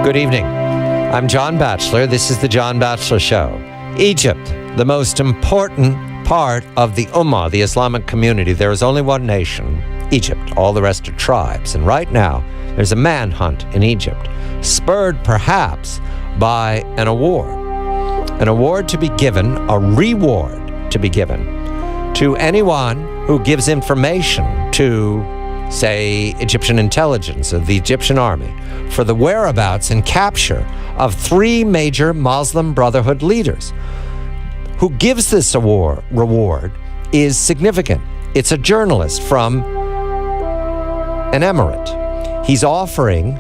Good evening. I'm John Batchelor. This is the John Batchelor Show. Egypt, the most important part of the Ummah, the Islamic community. There is only one nation, Egypt. All the rest are tribes. And right now, there's a manhunt in Egypt, spurred perhaps by an award to be given, a reward to be given to anyone who gives information to, say, Egyptian intelligence or the Egyptian army for the whereabouts and capture of 3 major Muslim Brotherhood leaders. Who gives this reward is significant. It's a journalist from an emirate. He's offering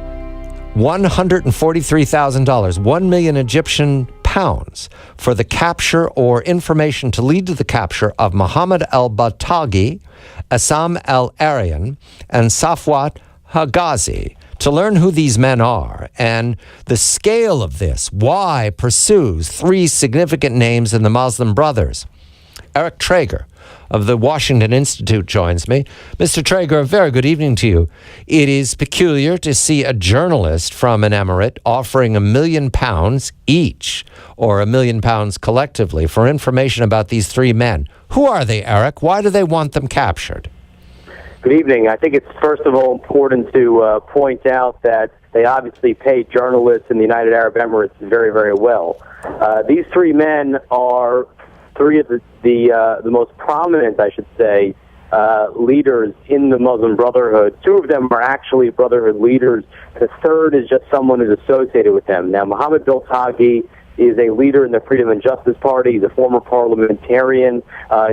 $143,000, 1 million Egyptian pounds, for the capture or information to lead to the capture of Mohammed al-Batagi, Assam al-Aryan, and Safwat Hagazi. To learn who these men are and the scale of this, why pursues 3 significant names in the Muslim Brothers. Eric Trager of the Washington Institute joins me. Mr. Trager, a very good evening to you. It is peculiar to see a journalist from an emirate offering £1 million each, or £1 million collectively, for information about these 3 men. Who are they, Eric? Why do they want them captured? Good evening. I think it's first of all important to point out that they obviously pay journalists in the United Arab Emirates very, very well. These 3 men are 3 of the most prominent, I should say, leaders in the Muslim Brotherhood. 2 of them are actually Brotherhood leaders. The third is just someone who's associated with them. Now, Mohammed Biltagi is a leader in the Freedom and Justice Party. He's a former parliamentarian.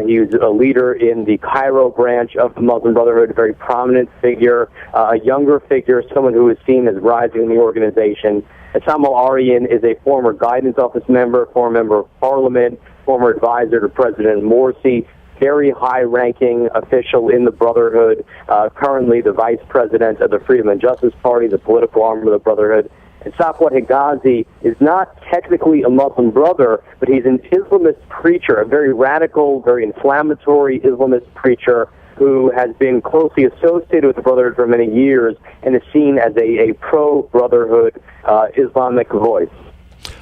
He was a leader in the Cairo branch of the Muslim Brotherhood, a very prominent figure, a younger figure, someone who is seen as rising in the organization. Assam al-Aryan is a former guidance office member, former member of parliament, former advisor to President Morsi, very high-ranking official in the Brotherhood, currently the vice president of the Freedom and Justice Party, the political arm of the Brotherhood. And Safwat Hagazi is not technically a Muslim brother, but he's an Islamist preacher, a very radical, very inflammatory Islamist preacher who has been closely associated with the Brotherhood for many years and is seen as a pro-Brotherhood Islamic voice.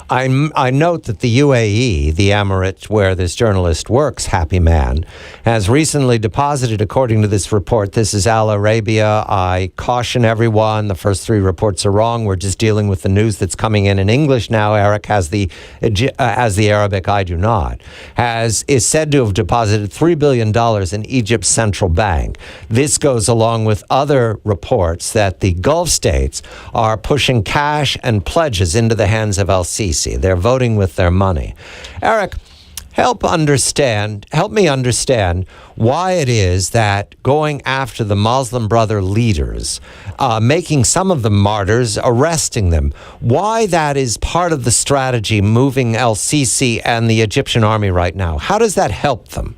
I note that the UAE, the emirate where this journalist works, Happy Man, has recently deposited, according to this report, this is Al Arabia. I caution everyone, the first 3 reports are wrong. We're just dealing with the news that's coming in English now. Eric has the Arabic, I do not. Is said to have deposited $3 billion in Egypt's central bank. This goes along with other reports that the Gulf states are pushing cash and pledges into the hands of al-Sisi. They're voting with their money. Eric, help me understand why it is that going after the Muslim Brother leaders, making some of them martyrs, arresting them, why that is part of the strategy moving al-Sisi and the Egyptian army right now. How does that help them?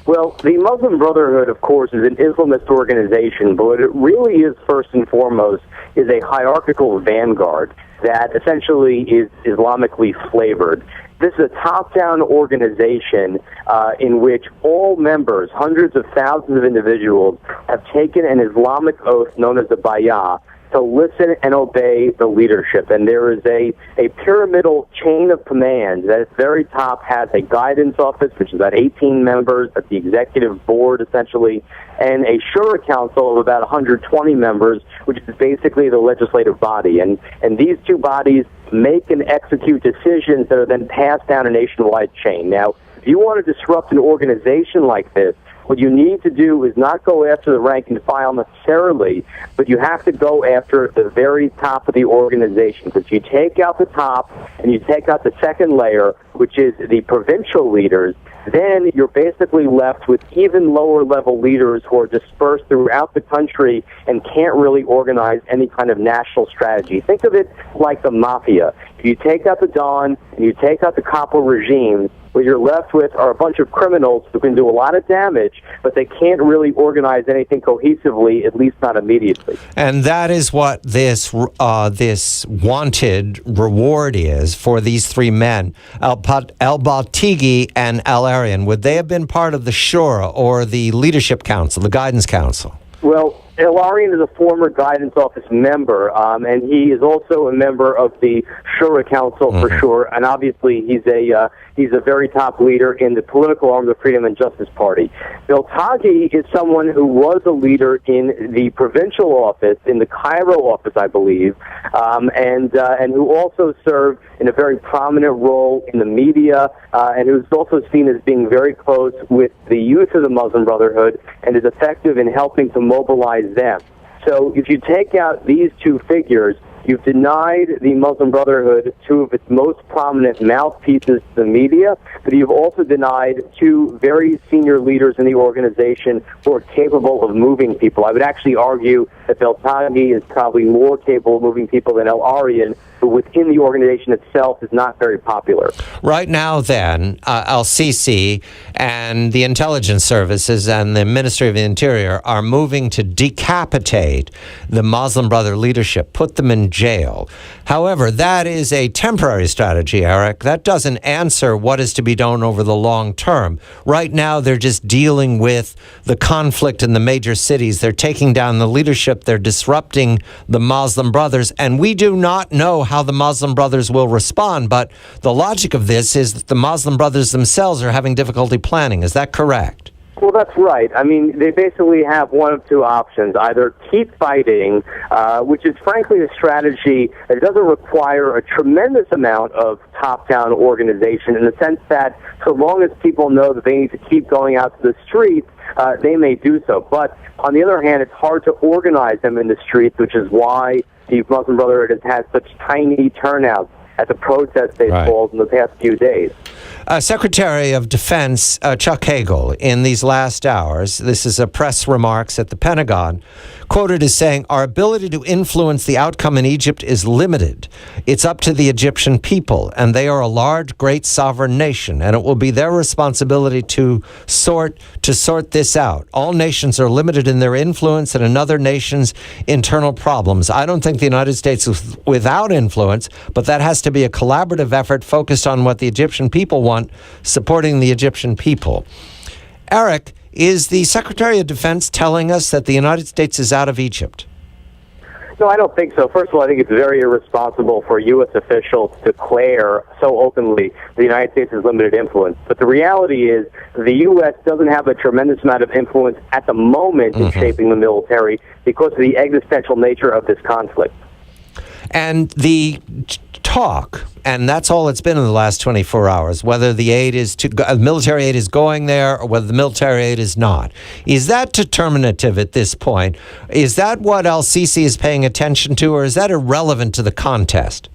Well, the Muslim Brotherhood, of course, is an Islamist organization, but what it really is, first and foremost, is a hierarchical vanguard that essentially is Islamically flavored. This is a top-down organization in which all members, hundreds of thousands of individuals, have taken an Islamic oath known as the Bayah to listen and obey the leadership. And there is a pyramidal chain of command that at the very top has a guidance office, which is about 18 members, that's the executive board essentially, and a shura council of about 120 members, which is basically the legislative body. And these 2 bodies make and execute decisions that are then passed down a nationwide chain. Now, if you want to disrupt an organization like this, what you need to do is not go after the rank and file necessarily, but you have to go after the very top of the organization. Because you take out the top and you take out the second layer, which is the provincial leaders, then you're basically left with even lower level leaders who are dispersed throughout the country and can't really organize any kind of national strategy. Think of it like the mafia. If you take out the Don and you take out the capo regimes, what you're left with are a bunch of criminals who can do a lot of damage, but they can't really organize anything cohesively, at least not immediately. And that is what this wanted reward is for these 3 men, al-Batigi and al-Aryan. Would they have been part of the Shura or the Leadership Council, the Guidance Council? Well, El-Arian is a former guidance office member, and he is also a member of the Shura Council for sure. And obviously, he's a very top leader in the political arm of the Freedom and Justice Party. Beltagi is someone who was a leader in the provincial office, in the Cairo office, I believe, and who also served in a very prominent role in the media, and who's also seen as being very close with the youth of the Muslim Brotherhood and is effective in helping to mobilize them. So if you take out these two figures, you've denied the Muslim Brotherhood two of its most prominent mouthpieces to the media, but you've also denied two very senior leaders in the organization who are capable of moving people. I would actually argue that Beltagi is probably more capable of moving people than El-Arian, who within the organization itself is not very popular. Right now, then, Al-Sisi and the intelligence services and the Ministry of the Interior are moving to decapitate the Muslim Brother leadership, put them in jail. However, that is a temporary strategy, Eric. That doesn't answer what is to be done over the long term. Right now, they're just dealing with the conflict in the major cities. They're taking down the leadership. They're disrupting the Muslim Brothers. And we do not know how the Muslim Brothers will respond. But the logic of this is that the Muslim Brothers themselves are having difficulty planning. Is that correct? Well, that's right. I mean, they basically have one of two options. Either keep fighting, which is frankly a strategy that doesn't require a tremendous amount of top-down organization in the sense that so long as people know that they need to keep going out to the streets, they may do so. But on the other hand, it's hard to organize them in the streets, which is why the Muslim Brotherhood has had such tiny turnouts at the protests they've called in the past few days. Secretary of Defense Chuck Hagel, in these last hours, this is a press remarks at the Pentagon, quoted as saying, "Our ability to influence the outcome in Egypt is limited. It's up to the Egyptian people, and they are a large, great sovereign nation, and it will be their responsibility to sort this out. All nations are limited in their influence and another nation's internal problems. I don't think the United States is without influence, but that has to be a collaborative effort focused on what the Egyptian people want, supporting the Egyptian people." Eric, is the Secretary of Defense telling us that the United States is out of Egypt? No, I don't think so. First of all, I think it's very irresponsible for U.S. officials to declare so openly the United States has limited influence. But the reality is the U.S. doesn't have a tremendous amount of influence at the moment in shaping the military because of the existential nature of this conflict. And the talk, and that's all it's been in the last 24 hours, whether the military aid is going there or whether the military aid is not. Is that determinative at this point? Is that what Al-Sisi is paying attention to, or is that irrelevant to the contest?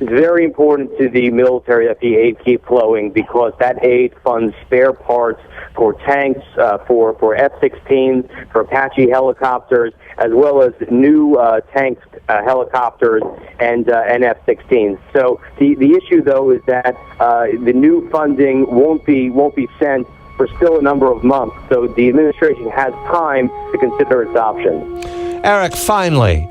It's very important to the military that the aid keep flowing because that aid funds spare parts for tanks, for F-16s, for Apache helicopters, as well as new tanks, helicopters, and F-16s. So the issue, though, is that the new funding won't be sent for still a number of months. So the administration has time to consider its options. Eric, finally,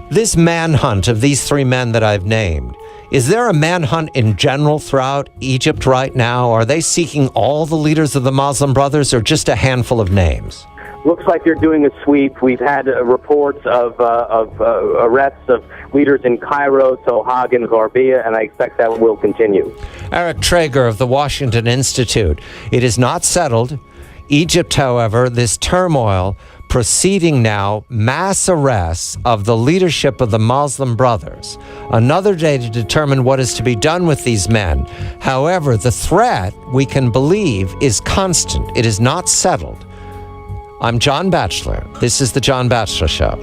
this manhunt of these three men that I've named, is there a manhunt in general throughout Egypt right now? Are they seeking all the leaders of the Muslim Brothers or just a handful of names? Looks like they're doing a sweep. We've had reports of arrests of leaders in Cairo, Sohag, and Gharbiya, and I expect that will continue. Eric Trager of the Washington Institute. It is not settled. Egypt, however, this turmoil proceeding now, mass arrests of the leadership of the Muslim Brothers. Another day to determine what is to be done with these men. However, the threat, we can believe, is constant. It is not settled. I'm John Batchelor. This is The John Batchelor Show.